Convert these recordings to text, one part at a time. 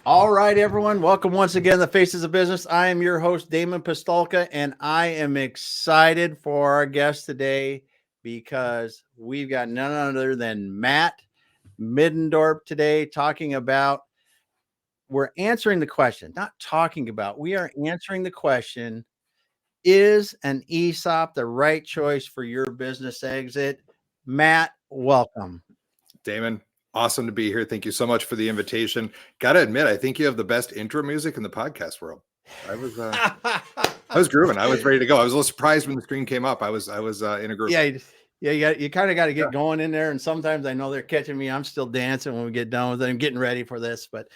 All right, everyone. Welcome once again to the Faces of Business. I am your host, Damon Pistolka, and I am excited for our guest today because we've got none other than Matt Middendorp today talking about, we're answering the question, not talking about, we are answering the question, is an ESOP the right choice for your business exit? Matt, welcome. Damon, awesome to be here. Thank you so much for the invitation. Got to admit, I think you have the best intro music in the podcast world. I was grooving. I was ready to go. I was a little surprised when the screen came up. I was in a groove. Yeah, you kind of got to get going in there. And sometimes I know they're catching me. I'm still dancing when we get done with it. I'm getting ready for this, but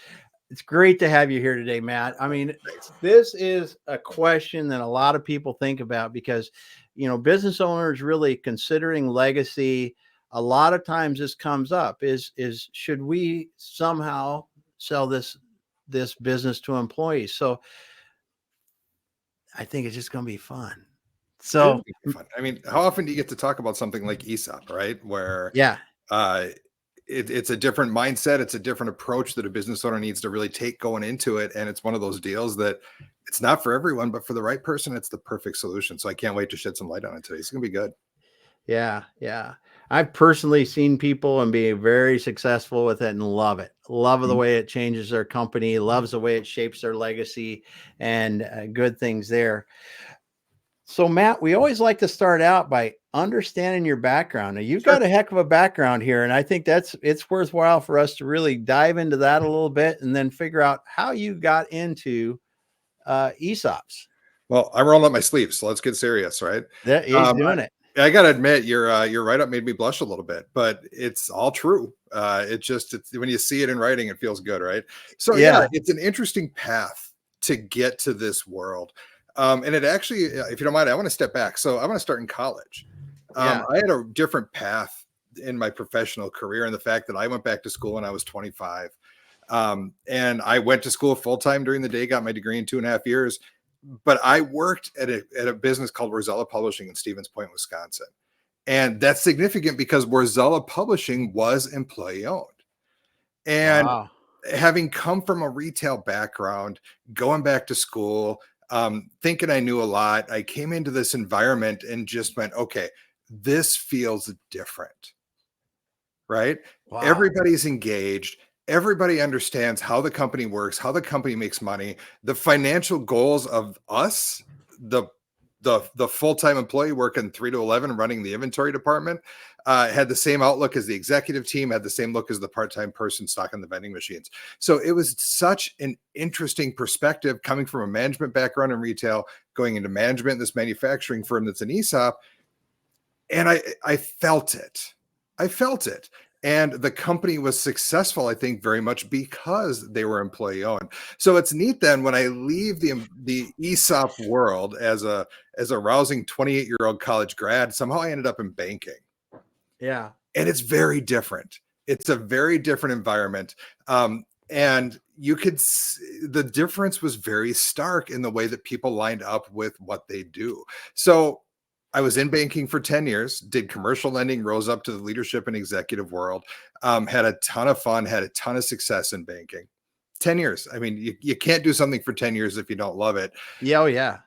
it's great to have you here today, Matt. I mean, this is a question that a lot of people think about because, business owners really considering legacy. A lot of times this comes up is should we somehow sell this business to employees? So I think it's just going to be fun. So, I mean, how often do you get to talk about something like ESOP, right? Where it's a different mindset, it's a different approach that a business owner needs to really take going into it, and it's one of those deals that it's not for everyone, but for the right person, it's the perfect solution. So I can't wait to shed some light on it today. It's gonna be good. Yeah. I've personally seen people and be very successful with it and love it. Love the way it changes their company, loves the way it shapes their legacy, and good things there. So, Matt, we always like to start out by understanding your background. Now, you've got a heck of a background here, and I think it's worthwhile for us to really dive into that a little bit and then figure out how you got into ESOPs. Well, I'm rolling up my sleeves, so let's get serious, right? He's doing it. I gotta admit, your write-up made me blush a little bit, but it's all true. It's when you see it in writing, it feels good, right? So yeah, it's an interesting path to get to this world. And it actually, if you don't mind, I want to step back. So I want to start in college. I had a different path in my professional career, and the fact that I went back to school when I was 25. And I went to school full-time during the day, got my degree in 2.5 years. But I worked at a business called Rosella Publishing in Stevens Point, Wisconsin. And that's significant because Rosella Publishing was employee owned. And having come from a retail background, going back to school, thinking I knew a lot, I came into this environment and just went, okay, this feels different, right? Wow. Everybody's engaged. Everybody understands how the company works, how the company makes money, the financial goals of us, the full-time employee working 3 to 11 running the inventory department, had the same outlook as the executive team, had the same look as the part-time person stocking the vending machines. So it was such an interesting perspective coming from a management background in retail, going into management in this manufacturing firm that's an ESOP. And I felt it. And the company was successful, I think, very much because they were employee owned. So it's neat then when I leave the ESOP world as a rousing 28-year-old college grad, somehow I ended up in banking. Yeah. And it's very different. It's a very different environment. And you could the difference was very stark in the way that people lined up with what they do. So I was in banking for 10 years, did commercial lending, rose up to the leadership and executive world, had a ton of fun, had a ton of success in banking. 10 years. I mean, you can't do something for 10 years if you don't love it. Yeah. Oh, yeah.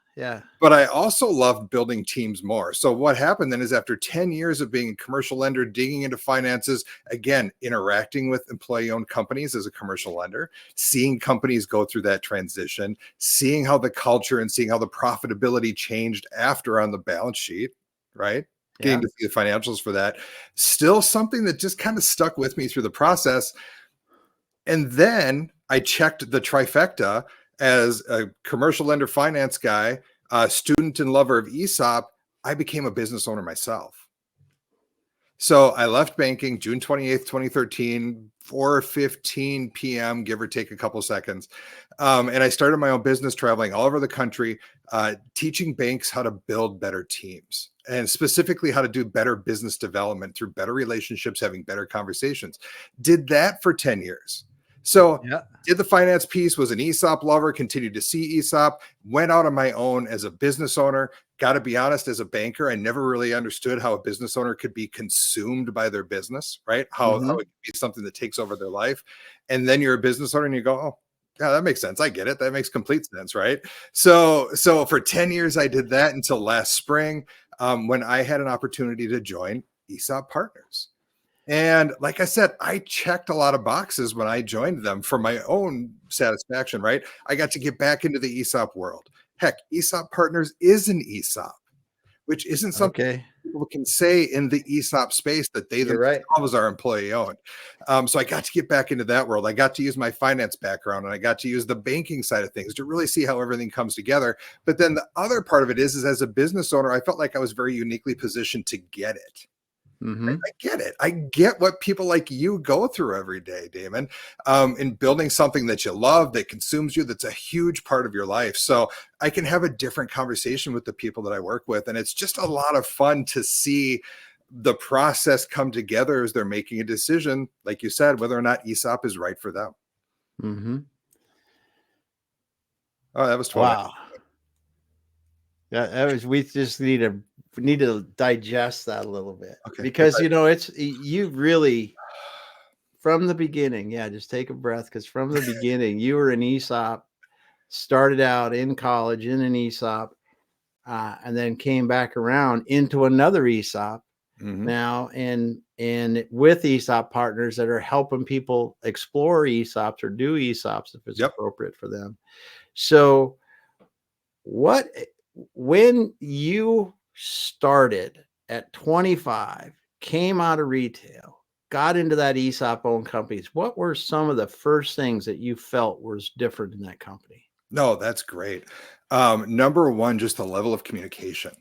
But I also loved building teams more. So what happened then is after 10 years of being a commercial lender, digging into finances, again, interacting with employee-owned companies as a commercial lender, seeing companies go through that transition, seeing how the culture and seeing how the profitability changed after on the balance sheet, right? Getting to see the financials for that. Still something that just kind of stuck with me through the process. And then I checked the trifecta as a commercial lender finance guy, a student and lover of ESOP. I became a business owner myself. So I left banking June 28th, 2013, 4:15 p.m., give or take a couple seconds. And I started my own business traveling all over the country, teaching banks how to build better teams and specifically how to do better business development through better relationships, having better conversations. Did that for 10 years. So did the finance piece, was an ESOP lover, continued to see ESOP, went out on my own as a business owner. Got to be honest, as a banker, I never really understood how a business owner could be consumed by their business, right? How it could be something that takes over their life. And then you're a business owner and you go, oh, Yeah, that makes sense. I get it. That makes complete sense, right? So for 10 years, I did that until last spring, when I had an opportunity to join ESOP Partners. And like I said, I checked a lot of boxes when I joined them for my own satisfaction, right? I got to get back into the ESOP world. Heck, ESOP Partners is an ESOP, which isn't something Okay. people can say in the ESOP space, that they You're right. themselves are employee owned. So I got to get back into that world. I got to use my finance background, and I got to use the banking side of things to really see how everything comes together. But then the other part of it is as a business owner, I felt like I was very uniquely positioned to get it. Mm-hmm. I get it. I get what people like you go through every day, Damon, in building something that you love, that consumes you, that's a huge part of your life. So I can have a different conversation with the people that I work with. And it's just a lot of fun to see the process come together as they're making a decision, like you said, whether or not ESOP is right for them. Mm-hmm. Oh, that was 12. Wow. Yeah, that was, we just need to digest that a little bit, Okay. because it's you really, from the beginning. Yeah, just take a breath, because from the beginning you were an ESOP, started out in college in an ESOP, and then came back around into another ESOP Mhm. now, and with ESOP partners that are helping people explore ESOPs or do ESOPs if it's Yep. appropriate for them. So what, when you started at 25, came out of retail, got into that ESOP owned companies, what were some of the first things that you felt was different in that company? No, that's great. Number one, just the level of communication.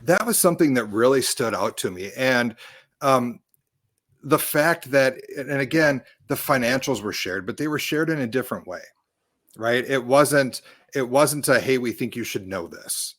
That was something that really stood out to me. And um, the fact that, and again, the financials were shared, but they were shared in a different way, right? It wasn't a, hey, we think you should know this.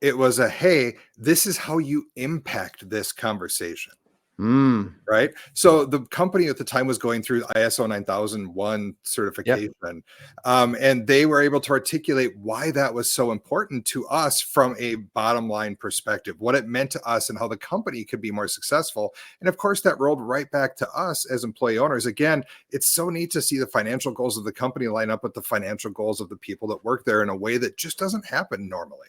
It was a, hey, this is how you impact this conversation. Mm. Right. So the company at the time was going through ISO 9001 certification. Yep. And they were able to articulate why that was so important to us from a bottom line perspective, what it meant to us and how the company could be more successful. And of course, that rolled right back to us as employee owners. Again, it's so neat to see the financial goals of the company line up with the financial goals of the people that work there in a way that just doesn't happen normally.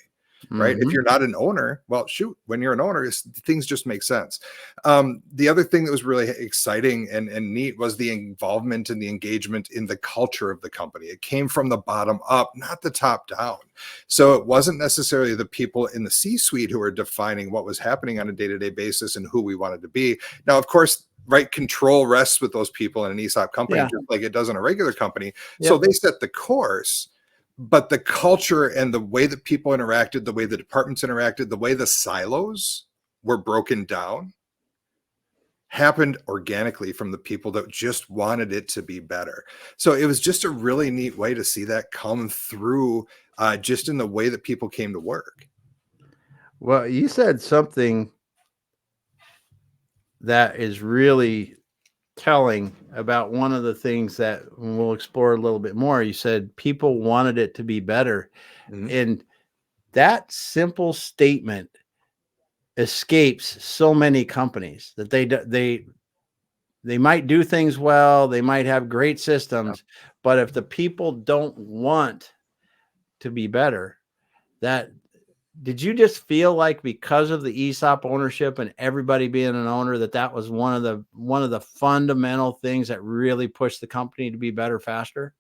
Right. If Mm-hmm. you're not an owner, well, shoot, when you're an owner, things just make sense. The other thing that was really exciting and neat was the involvement and the engagement in the culture of the company. It came from the bottom up, not the top down. So it wasn't necessarily the people in the C-suite who were defining what was happening on a day-to-day basis and who we wanted to be. Now, of course, right, control rests with those people in an ESOP company, Yeah. just like it does in a regular company. Yep. So they set the course. But the culture and the way that people interacted, the way the departments interacted, the way the silos were broken down happened organically from the people that just wanted it to be better. So it was just a really neat way to see that come through, just in the way that people came to work. Well, you said something that is really telling about one of the things that we'll explore a little bit more. You said people wanted it to be better. Mhm. And that simple statement escapes so many companies, that they might do things well, they might have great systems, but if the people don't want to be better, that, did you just feel like because of the ESOP ownership and everybody being an owner, that was one of the fundamental things that really pushed the company to be better faster?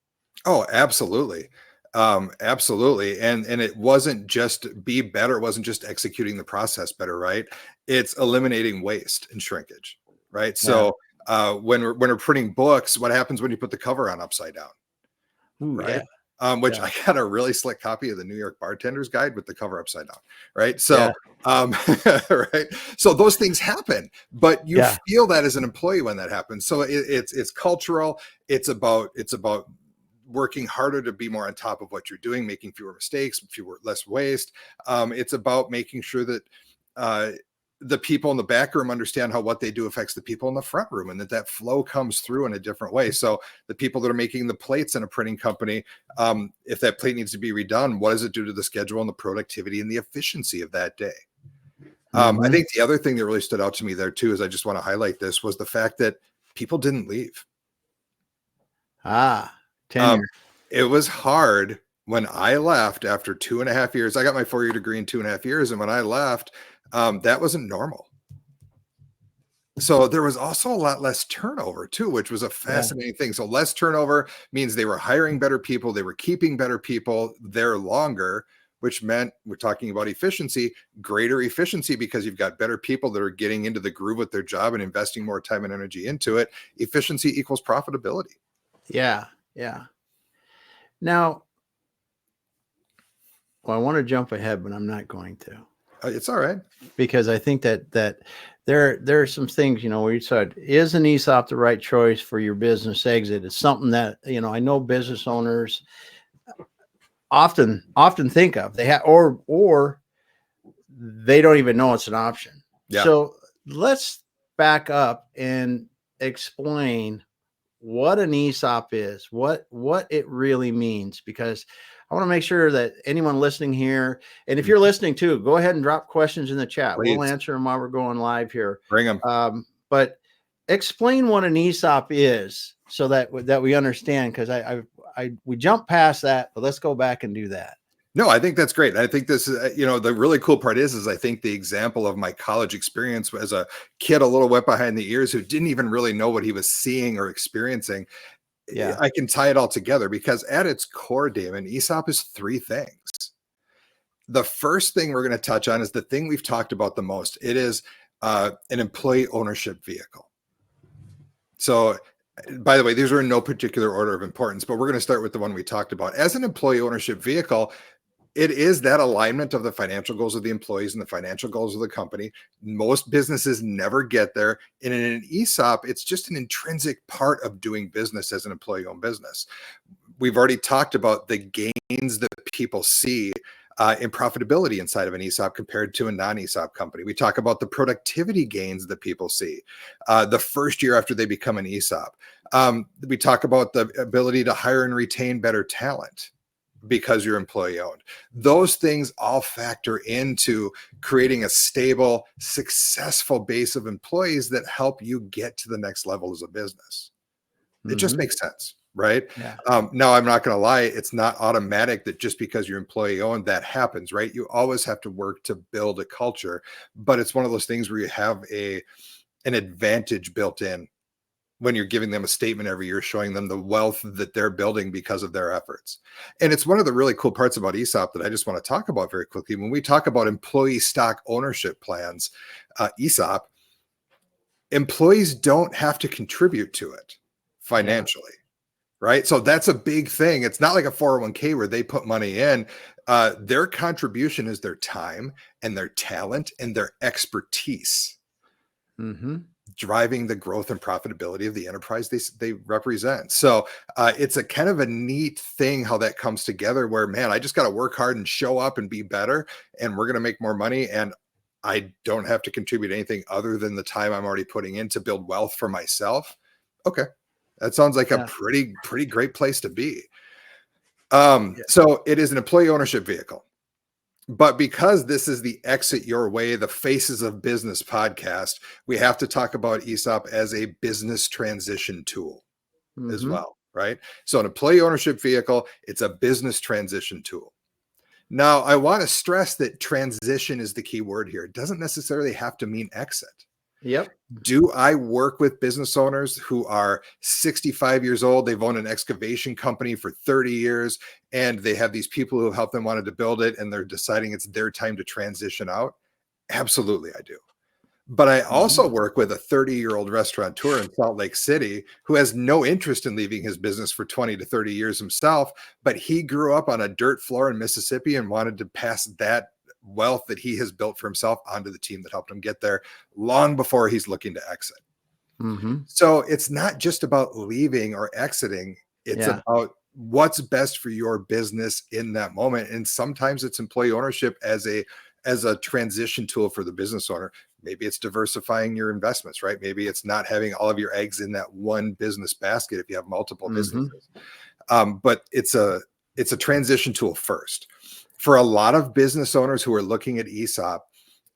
Oh, absolutely. Absolutely. And it wasn't just be better. It wasn't just executing the process better, right? It's eliminating waste and shrinkage, right? Yeah. So when we're printing books, what happens when you put the cover on upside down? Ooh, Right. yeah. Which Yeah. I got a really slick copy of the New York Bartender's Guide with the cover upside down. Right. Yeah. So, right. So those things happen, but you Yeah. feel that as an employee when that happens. So it's cultural. It's about working harder to be more on top of what you're doing, making fewer mistakes, less waste. It's about making sure that, the people in the back room understand how what they do affects the people in the front room, and that flow comes through in a different way. So the people that are making the plates in a printing company, if that plate needs to be redone, what does it do to the schedule and the productivity and the efficiency of that day? I think the other thing that really stood out to me there too, is I just want to highlight this, was the fact that people didn't leave. Tenure. It was hard when I left after 2.5 years. I got my 4-year degree in 2.5 years. And when I left, that wasn't normal. So there was also a lot less turnover too, which was a fascinating thing. So less turnover means they were hiring better people. They were keeping better people there longer, which meant we're talking about efficiency, greater efficiency, because you've got better people that are getting into the groove with their job and investing more time and energy into it. Efficiency equals profitability. Yeah. Yeah. Now, well, I want to jump ahead, but I'm not going to. It's all right. Because I think that there are some things, where you said, is an ESOP the right choice for your business exit? It's something that, I know business owners often think of. They have, or they don't even know it's an option. Yeah. So let's back up and explain what an ESOP is, what it really means, because I want to make sure that anyone listening here, and if you're listening too, go ahead and drop questions in the chat. Please. We'll answer them while we're going live here. Bring them. But explain what an ESOP is so that we understand, because we jumped past that, but let's go back and do that. No, I think that's great. I think this is, the really cool part is I think the example of my college experience as a kid, a little wet behind the ears, who didn't even really know what he was seeing or experiencing. Yeah. I can tie it all together, because at its core, Damon, ESOP is 3 things. The first thing we're going to touch on is the thing we've talked about the most. It is an employee ownership vehicle. So, by the way, these are in no particular order of importance, but we're going to start with the one we talked about. As an employee ownership vehicle, it is that alignment of the financial goals of the employees and the financial goals of the company. Most businesses never get there. And in an ESOP, it's just an intrinsic part of doing business as an employee-owned business. We've already talked about the gains that people see in profitability inside of an ESOP compared to a non-ESOP company. We talk about the productivity gains that people see the first year after they become an ESOP. We talk about the ability to hire and retain better talent because you're employee owned. Those things all factor into creating a stable, successful base of employees that help you get to the next level as a business. It just makes sense, right? Yeah. Now, I'm not going to lie. It's not automatic that just because you're employee owned, that happens, right? You always have to work to build a culture, but it's one of those things where you have an advantage built in when you're giving them a statement every year, showing them the wealth that they're building because of their efforts. And it's one of the really cool parts about ESOP that I just want to talk about very quickly. When we talk about employee stock ownership plans, ESOP, employees don't have to contribute to it financially, right? So that's a big thing. It's not like a 401k where they put money in. Their contribution is their time and their talent and their expertise. Driving the growth and profitability of the enterprise they represent. So it's a kind of a neat thing how that comes together, where, man, I just got to work hard and show up and be better, and we're going to make more money, and I don't have to contribute anything other than the time I'm already putting in to build wealth for myself. Okay, that sounds like a pretty great place to be. So it is an employee ownership vehicle. But because this is the Exit Your Way, the Faces of Business podcast, we have to talk about ESOP as a business transition tool as well, right? So an employee ownership vehicle, it's a business transition tool. Now, I want to stress that transition is the key word here. It doesn't necessarily have to mean exit. Yep. Do I work with business owners who are 65 years old? They've owned an excavation company for 30 years, and they have these people who helped them wanted to build it, and they're deciding it's their time to transition out? Absolutely, I do. But I also work with a 30-year-old restaurateur in Salt Lake City who has no interest in leaving his business for 20 to 30 years himself, but he grew up on a dirt floor in Mississippi and wanted to pass that wealth that he has built for himself onto the team that helped him get there long before he's looking to exit. So it's not just about leaving or exiting. It's about what's best for your business in that moment. And sometimes it's employee ownership as a transition tool for the business owner. Maybe it's diversifying your investments, right? Maybe it's not having all of your eggs in that one business basket if you have multiple businesses. But it's a transition tool first. For a lot of business owners who are looking at ESOP,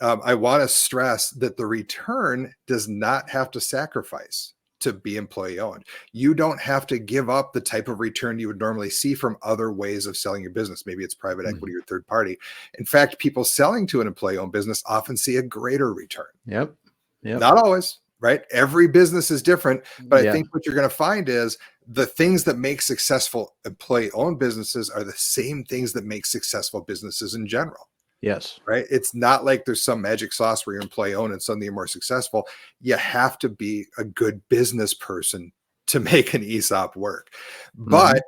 I want to stress that the return does not have to sacrifice to be employee owned. You don't have to give up the type of return you would normally see from other ways of selling your business. Maybe it's private equity or third party. In fact, people selling to an employee owned business often see a greater return. Yep. Not always, right? Every business is different, but I think what you're going to find is the things that make successful employee owned businesses are the same things that make successful businesses in general. Yes. Right. It's not like there's some magic sauce where you're employee owned and suddenly you're more successful. You have to be a good business person to make an ESOP work. But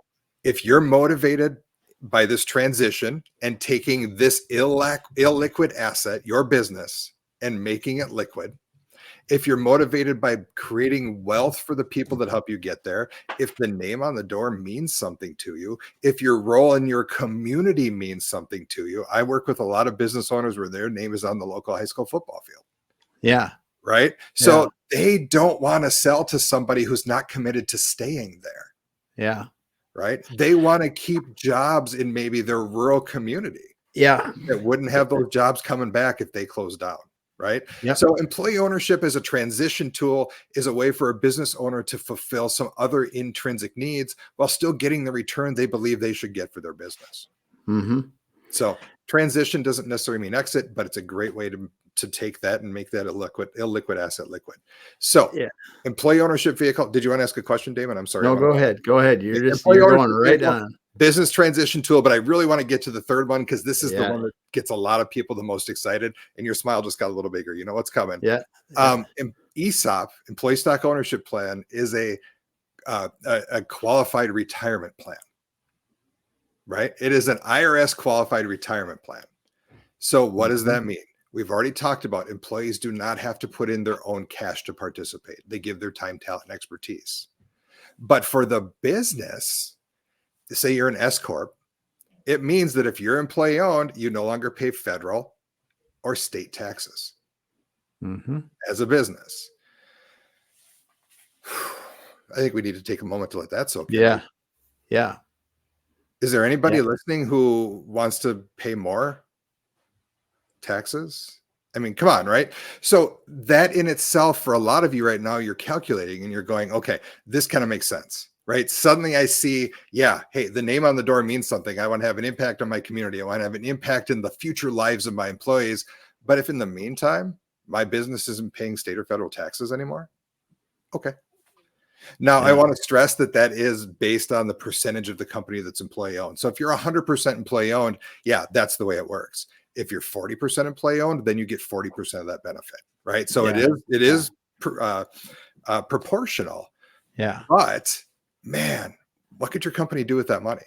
if you're motivated by this transition and taking this illiquid asset, your business, and making it liquid, if you're motivated by creating wealth for the people that help you get there, if the name on the door means something to you, if your role in your community means something to you. I work with a lot of business owners where their name is on the local high school football field. Yeah. Right. So they don't want to sell to somebody who's not committed to staying there. Yeah. Right. They want to keep jobs in maybe their rural community. Yeah. That wouldn't have those jobs coming back if they closed down. Right. Yep. So employee ownership as a transition tool is a way for a business owner to fulfill some other intrinsic needs while still getting the return they believe they should get for their business. So transition doesn't necessarily mean exit, but it's a great way to take that and make that a illiquid asset liquid. So employee ownership vehicle. Did you want to ask a question, Damon? I'm sorry. No, go ahead. Go ahead. You're going right down. Business transition tool, but I really want to get to the third one because this is the one that gets a lot of people the most excited, and your smile just got a little bigger. You know what's coming. ESOP, employee stock ownership plan, is a qualified retirement plan, right? It is an IRS qualified retirement plan. So what does that mean? We've already talked about employees do not have to put in their own cash to participate. They give their time, talent, and expertise. But for the business, say you're an S Corp, it means that if you're employee owned, you no longer pay federal or state taxes as a business. I think we need to take a moment to let that soak in. Yeah. Is there anybody listening who wants to pay more taxes? I mean, come on, right? So that in itself, for a lot of you right now, you're calculating and you're going, okay, this kind of makes sense. Right. Suddenly I see, hey, the name on the door means something. I want to have an impact on my community. I want to have an impact in the future lives of my employees. But if in the meantime, my business isn't paying state or federal taxes anymore. Okay. Now I want to stress that is based on the percentage of the company that's employee owned. So if you're 100% employee owned, that's the way it works. If you're 40% employee owned, then you get 40% of that benefit. Right. So it is proportional. Yeah. But man, what could your company do with that money?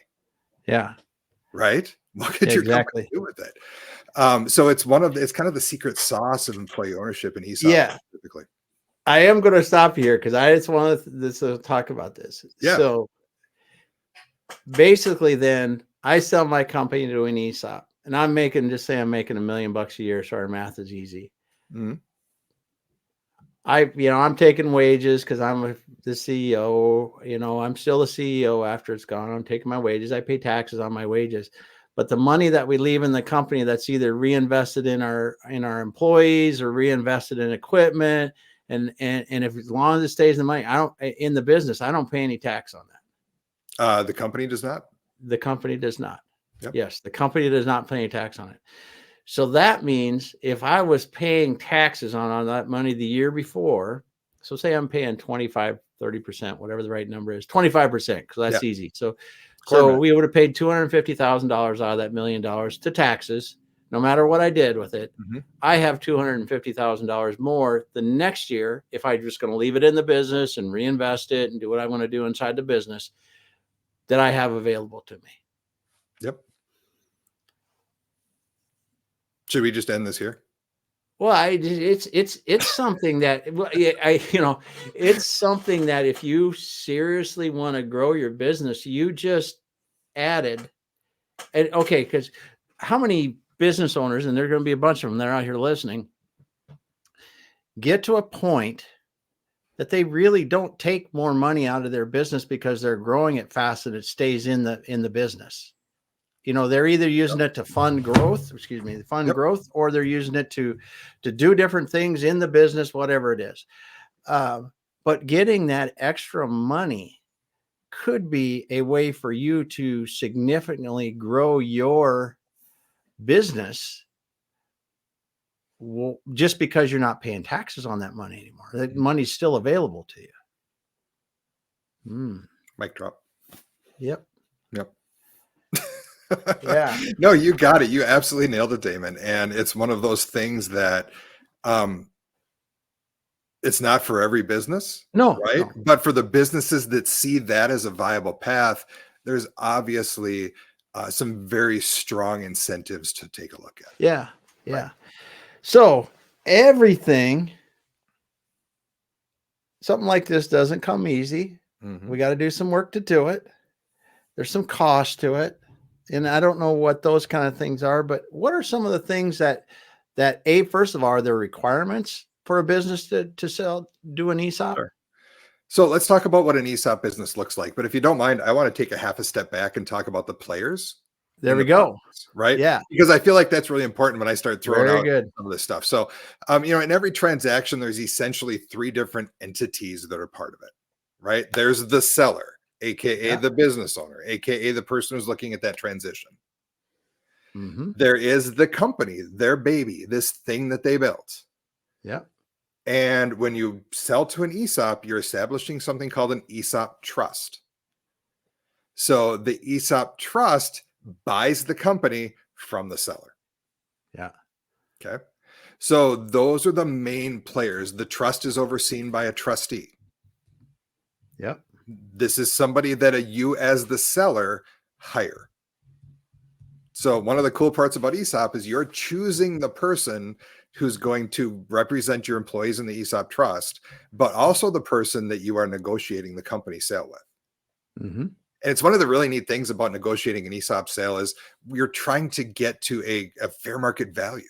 Yeah. Right. What could your company do with it? So it's it's kind of the secret sauce of employee ownership and ESOP specifically. I am going to stop here because I just want to talk about this. Yeah. So basically then I sell my company to an ESOP and I'm making $1 million a year. So our math is easy. I'm taking wages because I'm the CEO. I'm still the CEO after it's gone. I'm taking my wages. I pay taxes on my wages, but the money that we leave in the company, that's either reinvested in our employees or reinvested in equipment. And if as long as it stays in the money, in the business, I don't pay any tax on that. The company does not. The company does not. Yep. Yes, the company does not pay any tax on it. So that means if I was paying taxes on that money the year before, so say I'm paying 25, 30%, whatever the right number is, 25%, because that's easy. So we would have paid $250,000 out of that $1 million to taxes, no matter what I did with it. I have $250,000 more the next year if I'm just going to leave it in the business and reinvest it and do what I want to do inside the business that I have available to me. Yep. Should we just end this here? Well, it's something that it's something that if you seriously want to grow your business, you just added. And okay, because how many business owners, and there are going to be a bunch of them that are out here listening, get to a point that they really don't take more money out of their business because they're growing it fast and it stays in the business. They're either using it to fund growth, growth, or they're using it to do different things in the business, whatever it is. but getting that extra money could be a way for you to significantly grow your business. Well, just because you're not paying taxes on that money anymore, that money's still available to you. Mic drop. Yep. Yeah. No, you got it. You absolutely nailed it, Damon. And it's one of those things that it's not for every business. No, right? no. But for the businesses that see that as a viable path, there's obviously some very strong incentives to take a look at. Yeah. Yeah. Right. So everything, something like this doesn't come easy. We got to do some work to do it. There's some cost to it. And I don't know what those kind of things are, but what are some of the things that first of all, are there requirements for a business to do an ESOP? Sure. So let's talk about what an ESOP business looks like. But if you don't mind, I want to take a half a step back and talk about the players. There we go. Process, right? Yeah. Because I feel like that's really important when I start throwing Very out good. some of this stuff. So, in every transaction, there's essentially 3 different entities that are part of it, right? There's the seller, AKA the business owner, AKA the person who's looking at that transition. There is the company, their baby, this thing that they built. Yeah. And when you sell to an ESOP, you're establishing something called an ESOP trust. So the ESOP trust buys the company from the seller. Yeah. Okay. So those are the main players. The trust is overseen by a trustee. Yep. This is somebody that you as the seller hire. So one of the cool parts about ESOP is you're choosing the person who's going to represent your employees in the ESOP trust, but also the person that you are negotiating the company sale with. And it's one of the really neat things about negotiating an ESOP sale is you're trying to get to a fair market value.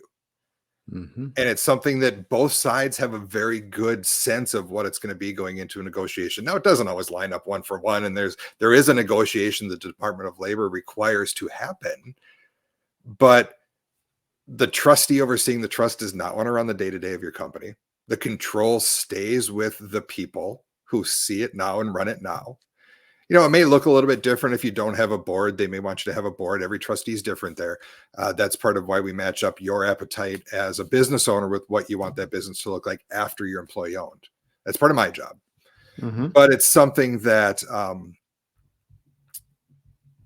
And it's something that both sides have a very good sense of what it's going to be going into a negotiation. Now, it doesn't always line up one for one, and there is a negotiation that the Department of Labor requires to happen, but the trustee overseeing the trust does not want to run the day-to-day of your company. The control stays with the people who see it now and run it now. It may look a little bit different if you don't have a board. They may want you to have a board. Every trustee is different there. That's part of why we match up your appetite as a business owner with what you want that business to look like after you're employee owned. That's part of my job. But it's something that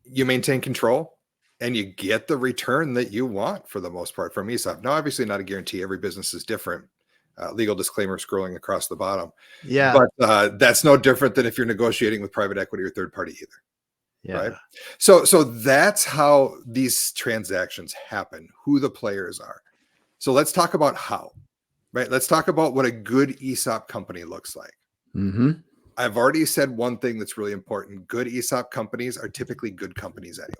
you maintain control and you get the return that you want for the most part from ESOP. Now, obviously not a guarantee. Every business is different. Legal disclaimer scrolling across the bottom. Yeah. But that's no different than if you're negotiating with private equity or third party either. Yeah. Right. So that's how these transactions happen, who the players are. So let's talk about how, right? Let's talk about what a good ESOP company looks like. I've already said one thing that's really important. Good ESOP companies are typically good companies anyway,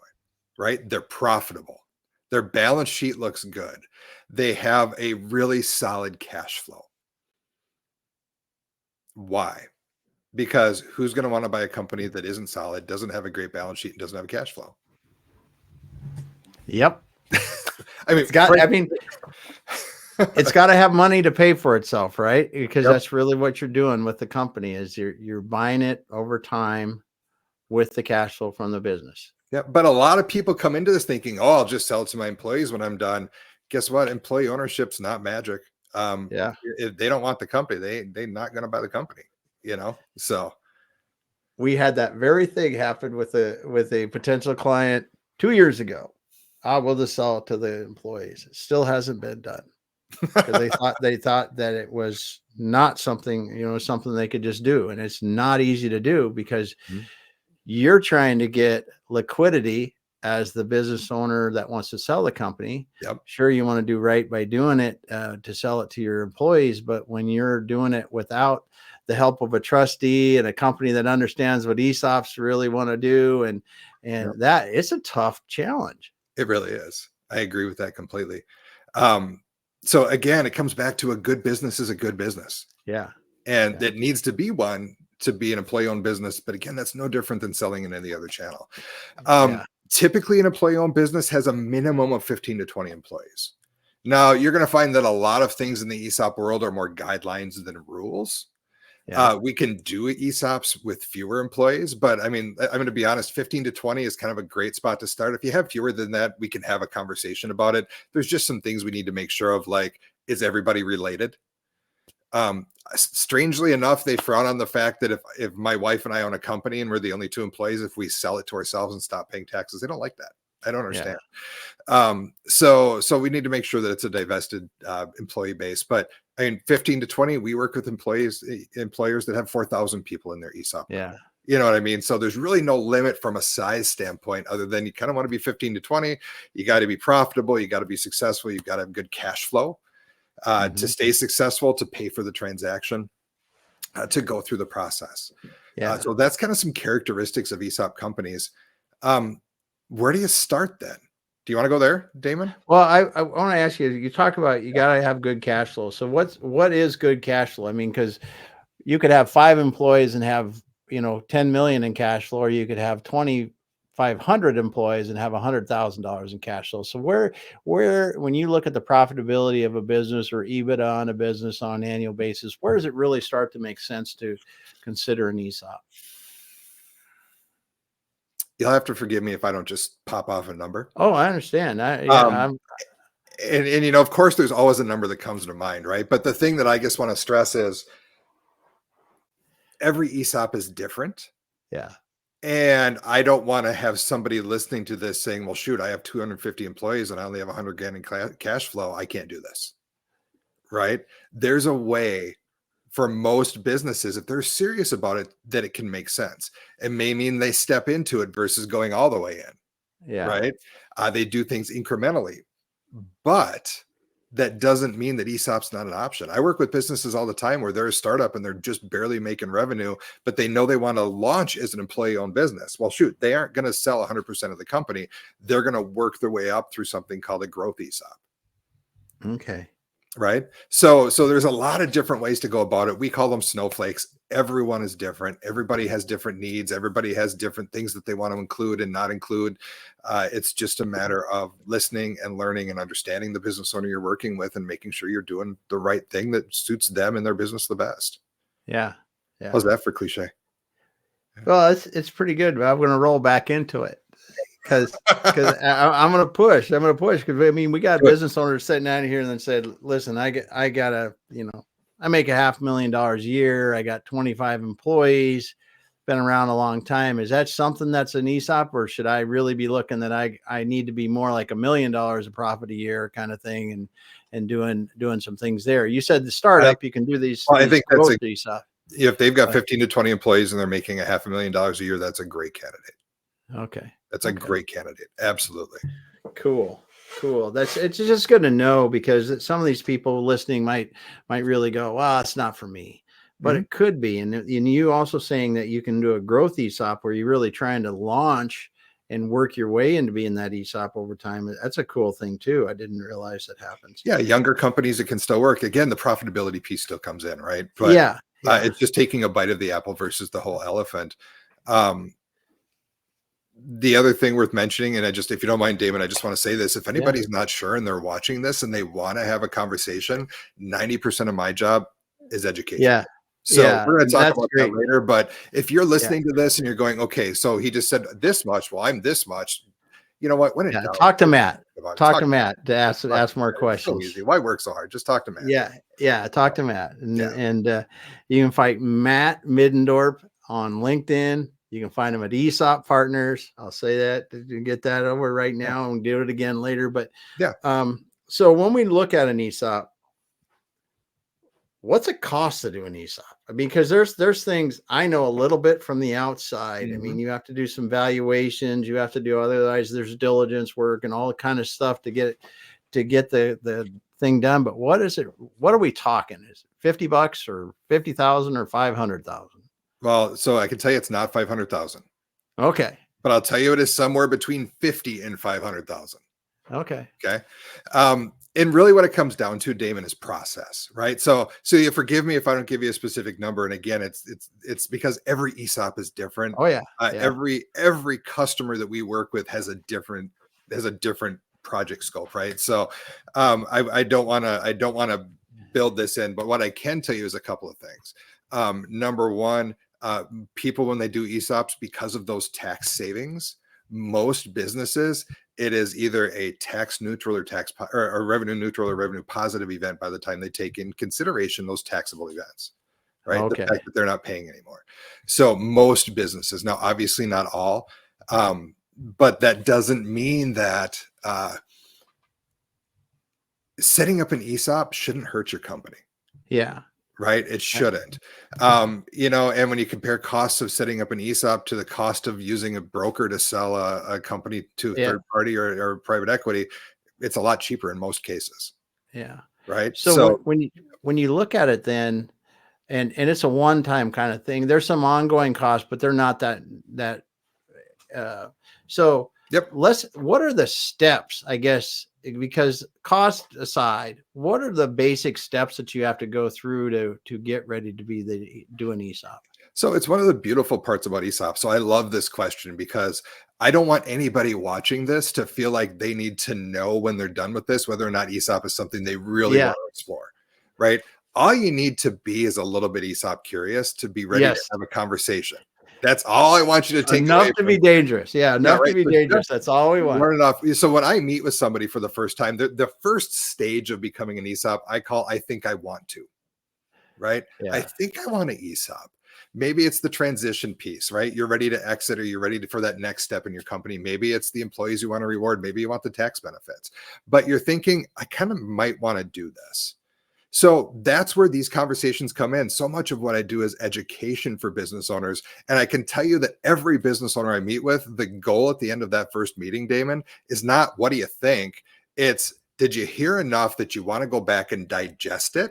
right? They're profitable. Their balance sheet looks good. They have a really solid cash flow. Why? Because who's going to want to buy a company that isn't solid, doesn't have a great balance sheet, and doesn't have a cash flow? Yep. I mean, it's got to have money to pay for itself, right? Because that's really what you're doing with the company is you're buying it over time with the cash flow from the business. Yeah, but a lot of people come into this thinking, "Oh, I'll just sell it to my employees when I'm done." Guess what? Employee ownership's not magic. If they don't want the company, they're not going to buy the company. So we had that very thing happen with a potential client 2 years ago. We'll just sell it to the employees. It still hasn't been done because they thought that it was not something something they could just do, and it's not easy to do because you're trying to get liquidity as the business owner that wants to sell the company. Sure, you want to do right by doing it to sell it to your employees, but when you're doing it without the help of a trustee and a company that understands what ESOPs really want to do, and that it's a tough challenge. It really is. I agree with that completely. So again, it comes back to a good business is a good business. Yeah. And it needs to be one to be an employee-owned business. But again, that's no different than selling in any other channel. Typically, an employee-owned business has a minimum of 15 to 20 employees. Now, you're going to find that a lot of things in the ESOP world are more guidelines than rules. We can do ESOPs with fewer employees, but I mean, I'm going to be honest, 15 to 20 is kind of a great spot to start. If you have fewer than that, we can have a conversation about it. There's just some things we need to make sure of, like, is everybody related? Strangely enough, they frown on the fact that if my wife and I own a company and we're the only two employees, if we sell it to ourselves and stop paying taxes, they don't like that. I don't understand. So we need to make sure that it's a divested employee base. But I mean, 15 to 20, we work with employers that have 4,000 people in their ESOP. Yeah. You know what I mean? So there's really no limit from a size standpoint, other than you kind of want to be 15 to 20. You got to be profitable. You got to be successful. You've got to have good cash flow to stay successful, to pay for the transaction, to go through the process. So that's kind of some characteristics of ESOP companies. Where do you start then? Do you want to go there, Damon? Well, I want to ask you, you talk about, you got to have good cash flow. So what is good cash flow? I mean, because you could have 5 employees and have, 10 million in cash flow, or you could have 2,500 employees and have $100,000 in cash flow. So where, when you look at the profitability of a business or EBITDA on a business on an annual basis, where does it really start to make sense to consider an ESOP? You'll have to forgive me if I don't just pop off a number. Oh, I understand. And of course, there's always a number that comes to mind, right? But the thing that I just want to stress is every ESOP is different. Yeah. And I don't want to have somebody listening to this saying, well, shoot, I have 250 employees and I only have 100 grand in cash flow. I can't do this. Right? There's a way for most businesses, if they're serious about it, that it can make sense. It may mean they step into it versus going all the way in. Yeah. Right. They do things incrementally, but that doesn't mean that ESOP's not an option. I work with businesses all the time where they're a startup and they're just barely making revenue, but they know they want to launch as an employee-owned business. Well, shoot, they aren't going to sell 100% of the company. They're going to work their way up through something called a growth ESOP. Okay. Right. So there's a lot of different ways to go about it. We call them snowflakes. Everyone is different. Everybody has different needs. Everybody has different things that they want to include and not include. It's just a matter of listening and learning and understanding the business owner you're working with and making sure you're doing the right thing that suits them and their business the best. Yeah. Yeah. How's that for cliche? Well, it's pretty good, but I'm going to roll back into it. Because I'm going to push. Because I mean, we got business owners sitting out here and then said, listen, I got a, I make $500,000 a year. I got 25 employees, been around a long time. Is that something that's an ESOP, or should I really be looking that I need to be more like $1 million of profit a year kind of thing and doing some things there? You said the startup, you can do these. Well, I think that's ESOP. If they've got 15 to 20 employees and they're making $500,000 a year, that's a great candidate. Okay. That's a great candidate. Absolutely. Cool. It's just good to know, because some of these people listening might really go, well, it's not for me, but it could be. And you also saying that you can do a growth ESOP where you're really trying to launch and work your way into being that ESOP over time. That's a cool thing too. I didn't realize that happens. Yeah. Younger companies, it can still work. Again, the profitability piece still comes in, right? But it's just taking a bite of the apple versus the whole elephant. The other thing worth mentioning, and if you don't mind, Damon, I just want to say this. If anybody's not sure and they're watching this and they want to have a conversation, 90% of my job is education. Yeah. So we're going to talk about that later. But if you're listening to this and you're going, okay, so he just said this much, well, I'm this much. You know what? When talk to Matt. Talk to Matt to ask more questions. So easy. Why work so hard? Just talk to Matt. Yeah. Talk to Matt. And you can find Matt Middendorp on LinkedIn. You can find them at ESOP Partners. I'll say that to get that over right now and do it again later. But so when we look at an ESOP, what's it cost to do an ESOP? I mean, because there's things I know a little bit from the outside. I mean, you have to do some valuations, you have to do otherwise there's diligence work and all the kind of stuff to get the thing done. But what is it? What are we talking? Is it $50 or 50,000 or 500,000? Well, so I can tell you it's not 500,000. Okay. But I'll tell you it is somewhere between 50 and 500,000. Okay. Okay. And really what it comes down to, Damon, is process, right? So you forgive me if I don't give you a specific number. And again, it's because every ESOP is different. Oh yeah. Every customer that we work with has a different project scope, right? So I don't want to build this in, but what I can tell you is a couple of things. Number one, people, when they do ESOPs, because of those tax savings, most businesses, it is either a tax neutral or revenue neutral or revenue positive event by the time they take in consideration those taxable events, right? The Okay. fact that they're not paying anymore. So most businesses, now obviously not all, but that doesn't mean that setting up an ESOP shouldn't hurt your company. Yeah. Right? It shouldn't. You know, and when you compare costs of setting up an ESOP to the cost of using a broker to sell a company to a third party or private equity, it's a lot cheaper in most cases. Yeah. Right. So when you look at it then, and it's a one-time kind of thing, there's some ongoing costs, but they're not that so yep. What are the steps, I guess, because cost aside, what are the basic steps that you have to go through to get ready to do an ESOP? So it's one of the beautiful parts about ESOP. So I love this question because I don't want anybody watching this to feel like they need to know when they're done with this, whether or not ESOP is something they really want to explore, right? All you need to be is a little bit ESOP curious to be ready to have a conversation. That's all I want you to take enough away to be dangerous. Yeah, enough to be dangerous. That's all we want. Enough. So when I meet with somebody for the first time, the first stage of becoming an ESOP, I think I want to, right? Yeah. I think I want an ESOP. Maybe it's the transition piece, right? You're ready to exit or you're ready for that next step in your company. Maybe it's the employees you want to reward. Maybe you want the tax benefits, but you're thinking, I kind of might want to do this. So that's where these conversations come in. So much of what I do is education for business owners. And I can tell you that every business owner I meet with, the goal at the end of that first meeting, Damon, is not what do you think? It's, did you hear enough that you want to go back and digest it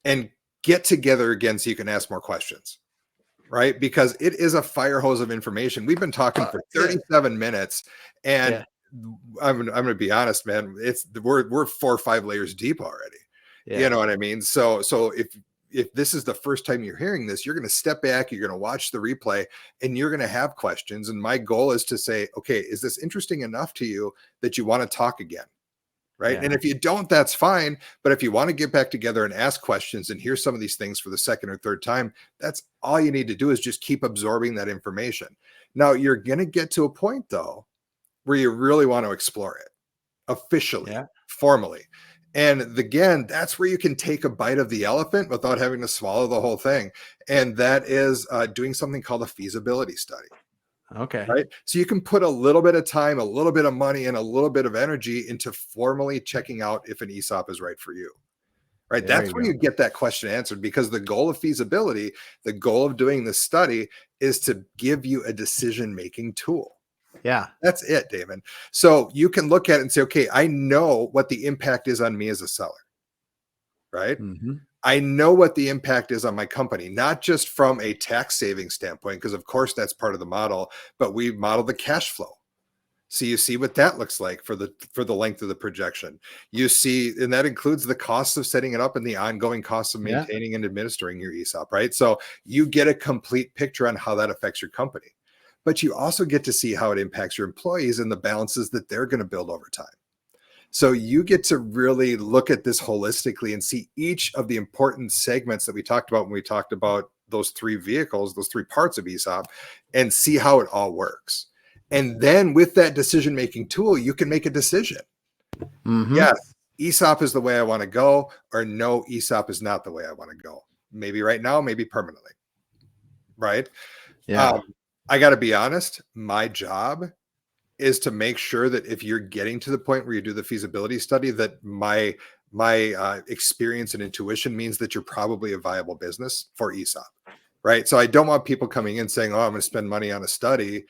and get together again so you can ask more questions, right? Because it is a fire hose of information. We've been talking for 37 minutes and I'm going to be honest, man, we're 4 or 5 layers deep already. You know what I mean? So if this is the first time you're hearing this, you're going to step back, you're going to watch the replay and you're going to have questions. And my goal is to say, okay, is this interesting enough to you that you want to talk again? Right. And if you don't, that's fine. But if you want to get back together and ask questions and hear some of these things for the second or third time, that's all you need to do is just keep absorbing that information. Now you're going to get to a point though, where you really want to explore it officially, formally. And again, that's where you can take a bite of the elephant without having to swallow the whole thing. And that is doing something called a feasibility study. Okay. Right. So you can put a little bit of time, a little bit of money, and a little bit of energy into formally checking out if an ESOP is right for you. Right. That's where you get that question answered, because the goal of feasibility, the goal of doing this study is to give you a decision-making tool. Yeah. That's it, Damon. So you can look at it and say, okay, I know what the impact is on me as a seller, right? I know what the impact is on my company, not just from a tax saving standpoint, because of course that's part of the model, but we model the cash flow. So you see what that looks like for the length of the projection. You see, and that includes the costs of setting it up and the ongoing costs of maintaining and administering your ESOP, right? So you get a complete picture on how that affects your company. But you also get to see how it impacts your employees and the balances that they're going to build over time. So you get to really look at this holistically and see each of the important segments that we talked about when we talked about those 3 vehicles, those 3 parts of ESOP, and see how it all works. And then with that decision-making tool, you can make a decision. Yes, ESOP is the way I want to go, or no, ESOP is not the way I want to go. Maybe right now, maybe permanently. Right? Yeah. I got to be honest, my job is to make sure that if you're getting to the point where you do the feasibility study, that my experience and intuition means that you're probably a viable business for ESOP, right? So I don't want people coming in saying, oh, I'm going to spend money on a study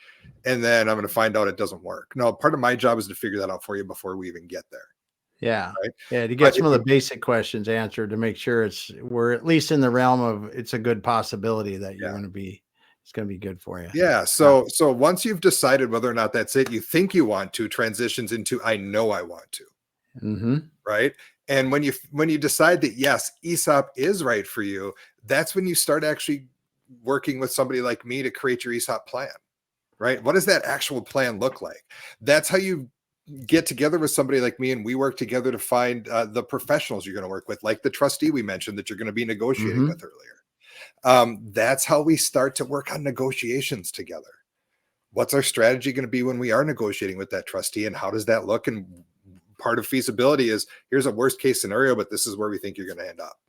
and then I'm going to find out it doesn't work. No, part of my job is to figure that out for you before we even get there. Yeah. Right? Yeah. To get some of the basic questions answered to make sure we're at least in the realm of it's a good possibility that you're going to be, it's going to be good for you. Yeah. So once you've decided whether or not that's it, you think you want to, transitions into, I know I want to. Right. And when you decide that, yes, ESOP is right for you, that's when you start actually working with somebody like me to create your ESOP plan. Right. What does that actual plan look like? That's how you get together with somebody like me and we work together to find the professionals you're going to work with, like the trustee we mentioned that you're going to be negotiating with earlier. That's how we start to work on negotiations together. What's our strategy going to be when we are negotiating with that trustee, and how does that look? And part of feasibility is, here's a worst case scenario, but this is where we think you're going to end up.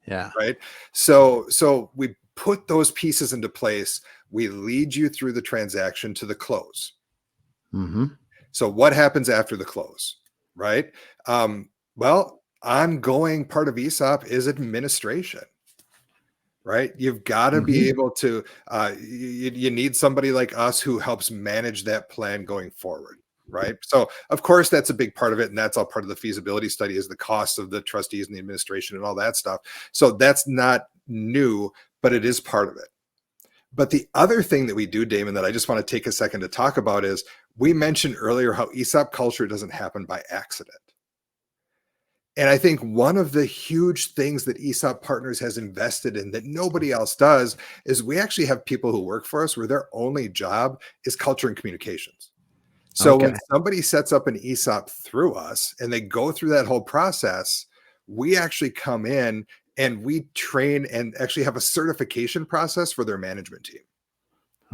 Yeah. Right. So we put those pieces into place. We lead you through the transaction to the close. Mm-hmm. So what happens after the close? Right. Well, ongoing part of ESOP is administration. Right. You've got to be able to, you need somebody like us who helps manage that plan going forward. Right. So of course, that's a big part of it. And that's all part of the feasibility study, is the cost of the trustees and the administration and all that stuff. So that's not new, but it is part of it. But the other thing that we do, Damon, that I just want to take a second to talk about is, we mentioned earlier how ESOP culture doesn't happen by accident. And I think one of the huge things that ESOP Partners has invested in that nobody else does is, we actually have people who work for us where their only job is culture and communications. So when somebody sets up an ESOP through us and they go through that whole process, we actually come in and we train and actually have a certification process for their management team.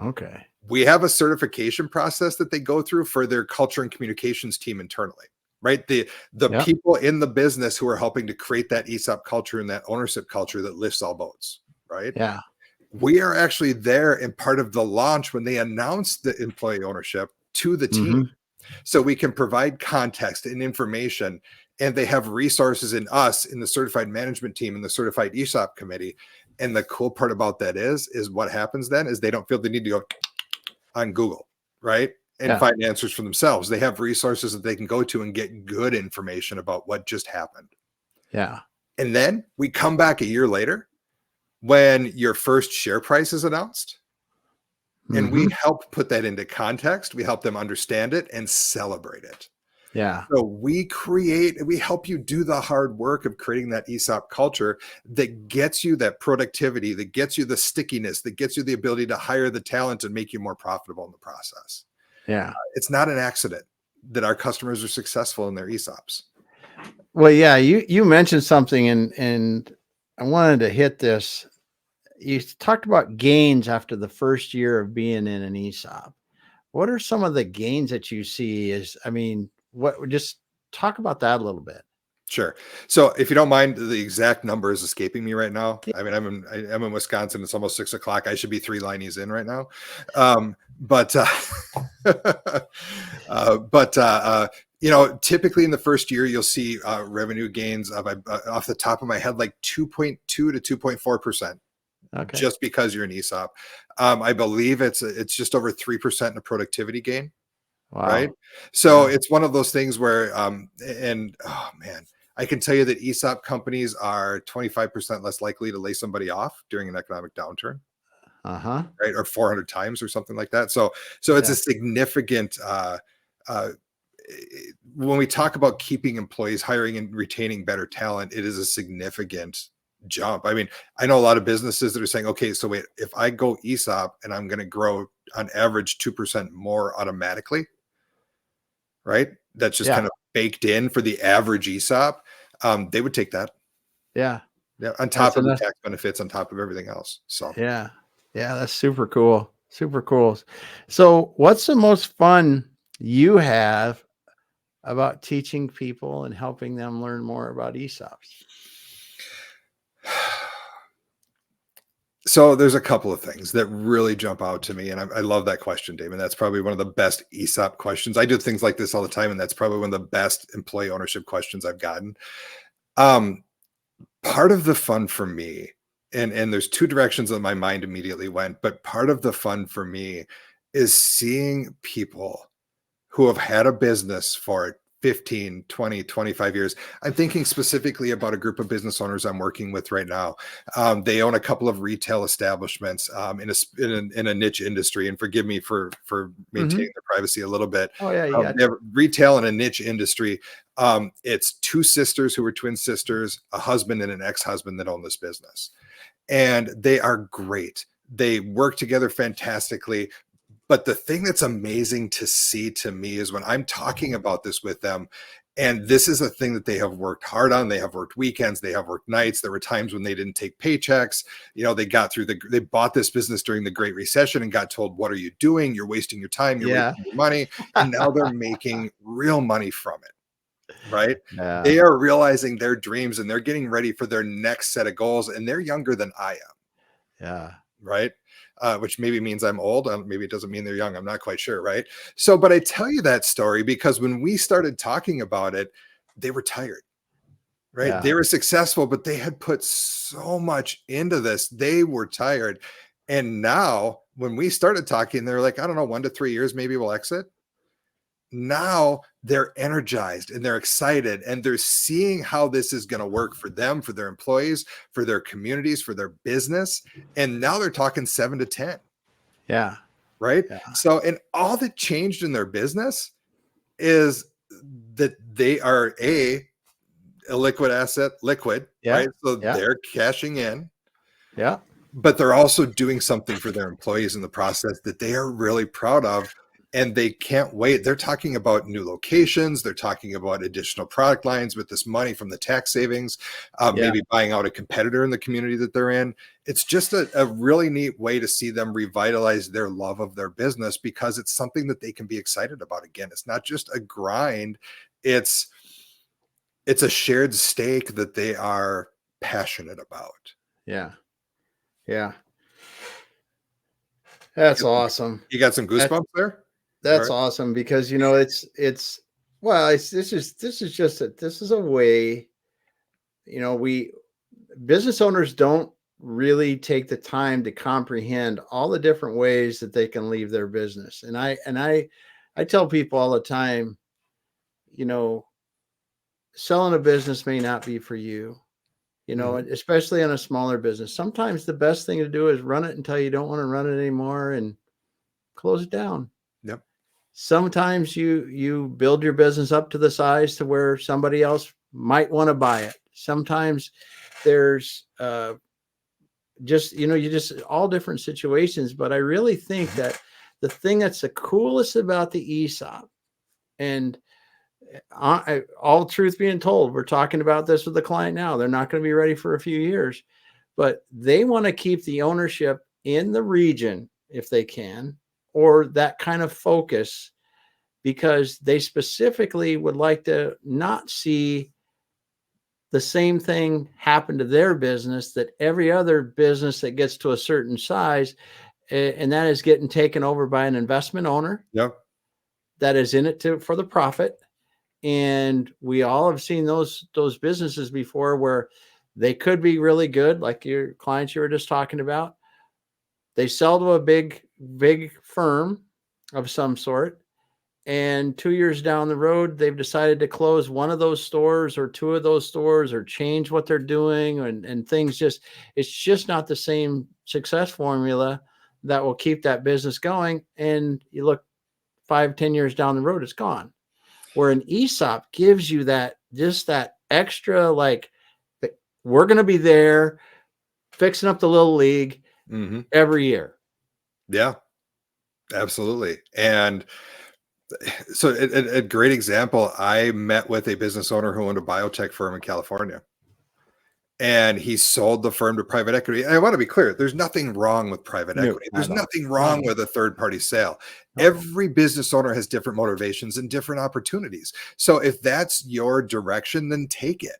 Okay. We have a certification process that they go through for their culture and communications team internally. Right. The people in the business who are helping to create that ESOP culture and that ownership culture that lifts all boats. Right. Yeah. We are actually there and part of the launch when they announce the employee ownership to the team. So we can provide context and information, and they have resources in us, in the certified management team and the certified ESOP committee. And the cool part about that is what happens then is, they don't feel the need to go on Google. Right. And find answers for themselves. They have resources that they can go to and get good information about what just happened. Yeah. And then we come back a year later when your first share price is announced, and we help put that into context. We help them understand it and celebrate it. Yeah. So we help you do the hard work of creating that ESOP culture that gets you that productivity, that gets you the stickiness, that gets you the ability to hire the talent and make you more profitable in the process. Yeah. It's not an accident that our customers are successful in their ESOPs. Well, yeah, you mentioned something, and I wanted to hit this. You talked about gains after the first year of being in an ESOP. What are some of the gains that you see? Just talk about that a little bit. Sure. So if you don't mind, the exact number is escaping me right now. I mean, I'm in Wisconsin. It's almost 6 o'clock. I should be 3 lineys in right now. Typically in the first year, you'll see revenue gains of, off the top of my head, like 2.2 to 2.4%. Okay. Just because you're an ESOP. I believe it's just over 3% in a productivity gain. Wow. Right. So it's one of those things where, oh man, I can tell you that ESOP companies are 25% less likely to lay somebody off during an economic downturn. Right. Or 400 times or something like that. So it's a significant, when we talk about keeping employees, hiring and retaining better talent, it is a significant jump. I mean, I know a lot of businesses that are saying, okay, so wait, if I go ESOP and I'm going to grow on average 2% more automatically, right? That's just kind of baked in for the average ESOP. They would take that. Yeah. On top of the tax benefits, on top of everything else. So yeah, that's super cool. Super cool. So what's the most fun you have about teaching people and helping them learn more about ESOPs? So there's a couple of things that really jump out to me. And I love that question, Damon. That's probably one of the best ESOP questions. I do things like this all the time. And that's probably one of the best employee ownership questions I've gotten. Part of the fun for me, and there's 2 directions that my mind immediately went, but part of the fun for me is seeing people who have had a business for 15, 20, 25 years. I'm thinking specifically about a group of business owners I'm working with right now. They own a couple of retail establishments in a niche industry. And forgive me for maintaining their privacy a little bit. Oh yeah, they have retail in a niche industry. It's 2 sisters who were twin sisters, a husband and an ex-husband that own this business. And they are great. They work together fantastically. But the thing that's amazing to see to me is when I'm talking about this with them, And this is a thing that they have worked hard on. They have worked weekends. They have worked nights. There were times when they didn't take paychecks. They got through they bought this business during the Great Recession and got told, what are you doing? You're wasting your time. You're wasting your money. And now they're making real money from it, right? They are realizing their dreams and they're getting ready for their next set of goals. And they're younger than I am. Right. Which maybe means I'm old. Maybe it doesn't mean they're young. I'm not quite sure. Right. So, but I tell you that story because when we started talking about it, they were tired. Right. They were successful, but they had put so much into this. They were tired. And now when we started talking, they're like, I don't know, 1 to 3 years, maybe we'll exit. Now they're energized and they're excited and they're seeing how this is going to work for them, for their employees, for their communities, for their business. And now they're talking 7 to 10. Yeah. Right. Yeah. So, and all that changed in their business is that they are a liquid asset, right? So they're cashing in. Yeah. But they're also doing something for their employees in the process that they are really proud of. And they can't wait. They're talking about new locations. They're talking about additional product lines with this money from the tax savings, maybe buying out a competitor in the community that they're in. It's just a really neat way to see them revitalize their love of their business because it's something that they can be excited about. Again, it's not just a grind. It's a shared stake that they are passionate about. Yeah. Yeah. That's awesome. You got some goosebumps there? That's awesome because this is a way, we business owners don't really take the time to comprehend all the different ways that they can leave their business. And I tell people all the time, selling a business may not be for you, especially on a smaller business. Sometimes the best thing to do is run it until you don't want to run it anymore and close it down. Yep. Sometimes you build your business up to the size to where somebody else might want to buy it. Sometimes there's just all different situations. But I really think that the thing that's the coolest about the ESOP, and all truth being told, we're talking about this with the client now. They're not going to be ready for a few years, but they want to keep the ownership in the region if they can, or that kind of focus, because they specifically would like to not see the same thing happen to their business that every other business that gets to a certain size, and that is getting taken over by an investment owner. Yep. That is in it for the profit. And we all have seen those businesses before where they could be really good, like your clients you were just talking about. They sell to a big firm of some sort. And 2 years down the road, they've decided to close one of those stores or two of those stores or change what they're doing. And things it's just not the same success formula that will keep that business going. And you look 5-10 years down the road, it's gone. Where an ESOP gives you that extra, like, we're going to be there fixing up the little league every year. Yeah, absolutely. And so a great example, I met with a business owner who owned a biotech firm in California. And he sold the firm to private equity. And I want to be clear, there's nothing wrong with private equity. There's nothing wrong with a third-party sale. Every business owner has different motivations and different opportunities. So if that's your direction, then take it.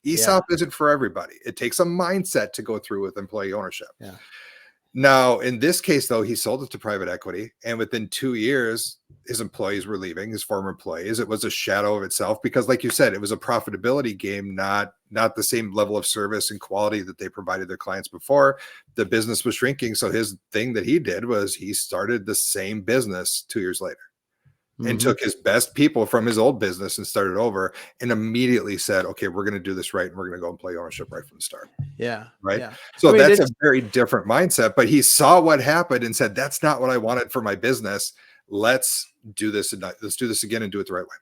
ESOP isn't for everybody. It takes a mindset to go through with employee ownership. Yeah. Now, in this case, though, he sold it to private equity. And within 2 years, his employees were leaving, his former employees. It was a shadow of itself because, like you said, it was a profitability game, not the same level of service and quality that they provided their clients before. The business was shrinking. So his thing that he did was he started the same business 2 years later and took his best people from his old business and started over and immediately said, okay, we're going to do this right. And we're going to go and play ownership right from the start. Yeah. Right. Yeah. So that's a very different mindset, but he saw what happened and said, that's not what I wanted for my business. Let's do this. And let's do this again and do it the right way.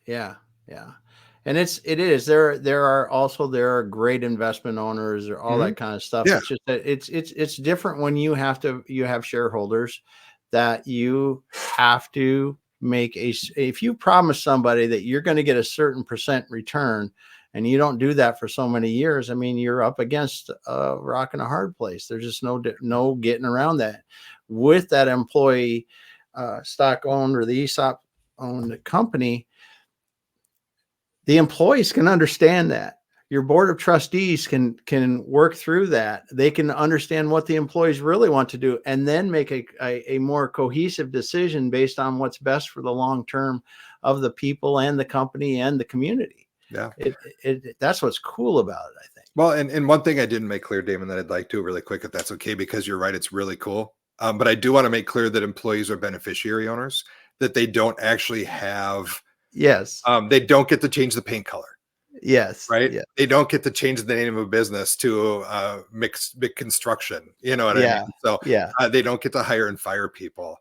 Yeah. Yeah. And it is, there are great investment owners or all that kind of stuff. Yeah. It's just that it's different when you have shareholders that you have to if you promise somebody that you're going to get a certain percent return and you don't do that for so many years, I mean, you're up against a rock and a hard place. There's just no getting around that. With that employee stock owned or the ESOP owned company, the employees can understand that. Your board of trustees can work through that. They can understand what the employees really want to do and then make a more cohesive decision based on what's best for the long term of the people and the company and the community. Yeah. That's what's cool about it, I think. Well, and one thing I didn't make clear, Damon, that I'd like to really quick, if that's okay, because you're right, it's really cool. But I do want to make clear that employees are beneficiary owners, that they don't actually have, yes, they don't get to change the paint color. Yes. Right. Yeah. They don't get to change the name of a business to mixed construction. You know what I mean? So they don't get to hire and fire people.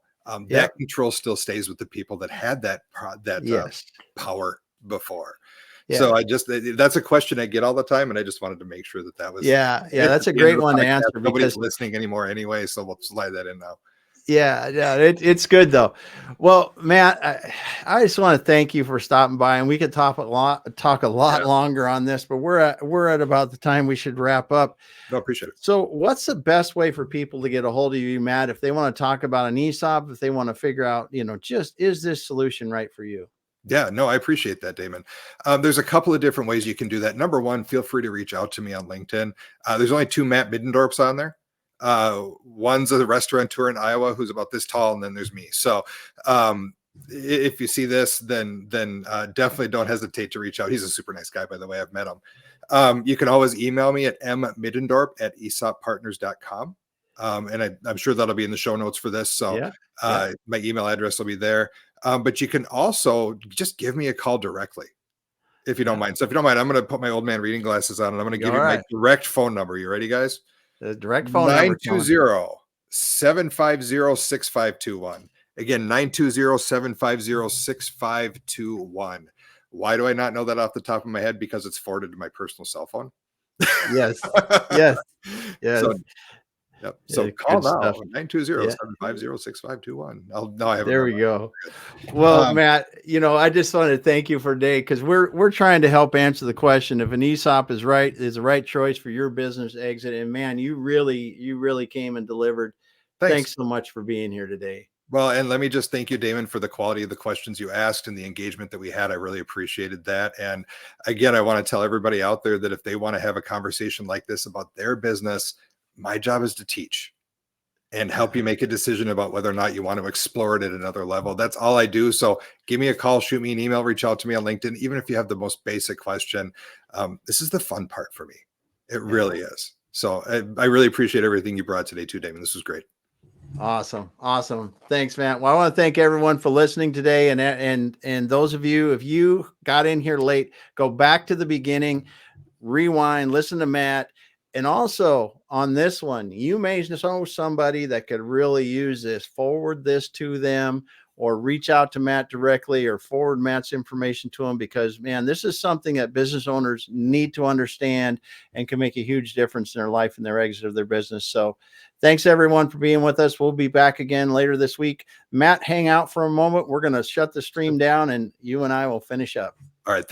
That control still stays with the people that had that power before. Yeah. So that's a question I get all the time. And I just wanted to make sure that was. Yeah. That's a great one to answer. Nobody's listening anymore anyway. So we'll slide that in now. Yeah, it's good though. Well, Matt, I just want to thank you for stopping by, and we could talk a lot longer on this, but we're at about the time we should wrap up. No, appreciate it. So what's the best way for people to get a hold of you, Matt, if they want to talk about an ESOP, if they want to figure out, just is this solution right for you? Yeah, no, I appreciate that, Damon. There's a couple of different ways you can do that. Number one, feel free to reach out to me on LinkedIn. There's only 2 Matt Middendorps on there. One's a restaurateur in Iowa who's about this tall, and then there's me. So if you see this, then definitely don't hesitate to reach out. He's a super nice guy, by the way. I've met him. You can always email me at mmiddendorp@esoppartners.com. And I'm sure that'll be in the show notes for this. So my email address will be there. But you can also just give me a call directly, if you don't mind. So if you don't mind, I'm going to put my old man reading glasses on, and I'm going to give you my direct phone number. You ready, guys? The direct phone number, 920-750-6521. Again, 920-750-6521. Why do I not know that off the top of my head? Because it's forwarded to my personal cell phone. Yes. So call now, 920-750-6521. There we go. Well, Matt, I just wanted to thank you for today, because we're trying to help answer the question if an ESOP is the right choice for your business exit. And man, you really came and delivered. Thanks so much for being here today. Well, and let me just thank you, Damon, for the quality of the questions you asked and the engagement that we had. I really appreciated that. And again, I want to tell everybody out there that if they want to have a conversation like this about their business, my job is to teach and help you make a decision about whether or not you want to explore it at another level. That's all I do. So give me a call, shoot me an email, reach out to me on LinkedIn. Even if you have the most basic question, this is the fun part for me. It really is. So I really appreciate everything you brought today too, Damon. This was great. Awesome. Thanks, Matt. Well, I want to thank everyone for listening today. And those of you, if you got in here late, go back to the beginning, rewind, listen to Matt. And also on this one, you may know somebody that could really use this. Forward this to them, or reach out to Matt directly, or forward Matt's information to him, because, man, this is something that business owners need to understand and can make a huge difference in their life and their exit of their business. So thanks, everyone, for being with us. We'll be back again later this week. Matt, hang out for a moment. We're going to shut the stream down, and you and I will finish up. All right. Thanks.